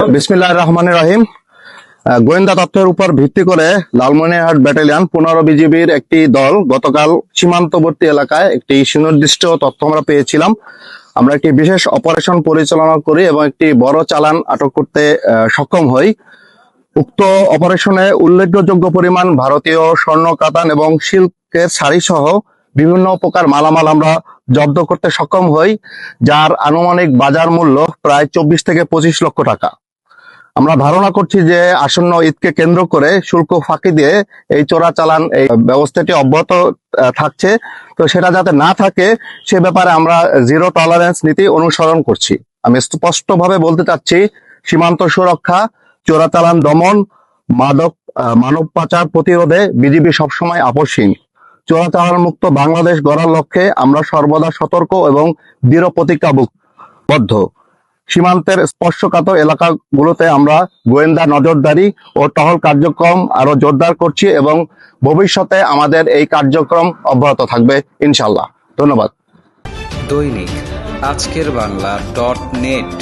বিসমিল্লাহির রহমানির রহিম। গোয়েন্দা তথ্যের উপর ভিত্তি করে লালমনিরহাট ব্যাটালিয়ন 15 বিজিবির একটি দল গতকাল সীমান্তবর্তী এলাকায় একটি সুনির্দিষ্ট তথ্য আমরা পেয়েছিলাম। আমরা একটি বিশেষ অপারেশন পরিচালনা করি এবং একটি বড় চালান আটক করতে সক্ষম হই। উক্ত অপারেশনে উল্লেখযোগ্য পরিমাণ ভারতীয় স্বর্ণ, কাতান এবং সিল্কের শাড়ি সহ বিভিন্ন প্রকার মালামাল আমরা জব্দ করতে সক্ষম হই, যার আনুমানিক বাজার মূল্য প্রায় 24 থেকে 25 লক্ষ টাকা। আমরা ধারণা করছি যে আসন্ন ঈদকে কেন্দ্র করে শুল্ক ফাঁকি দিয়ে এই চোরাচালান এই ব্যবস্থাটি অব্যাহত থাকছে। তো সেটা যাতে না থাকে সে ব্যাপারে আমরা জিরো টলারেন্স নীতি অনুসরণ করছি। আমি স্পষ্টভাবে বলতে চাচ্ছি, সীমান্ত সুরক্ষা, চোরাচালান দমন, মানব পাচার প্রতিরোধে বিজিবি সবসময় আপোষহীন। চোরাচালান মুক্ত বাংলাদেশ গড়ার লক্ষ্যে আমরা সর্বদা সতর্ক এবং দৃঢ় প্রতিজ্ঞাবদ্ধ। সীমান্তের স্পর্শকাতর এলাকাগুলোতে আমরা গোয়েন্দা নজরদারি ও টহল কার্যক্রম আরো জোরদার করছি এবং ভবিষ্যতে আমাদের এই কার্যক্রম অব্যাহত থাকবে ইনশাল্লাহ। ধন্যবাদ। দৈনিক আজকের বাংলা .net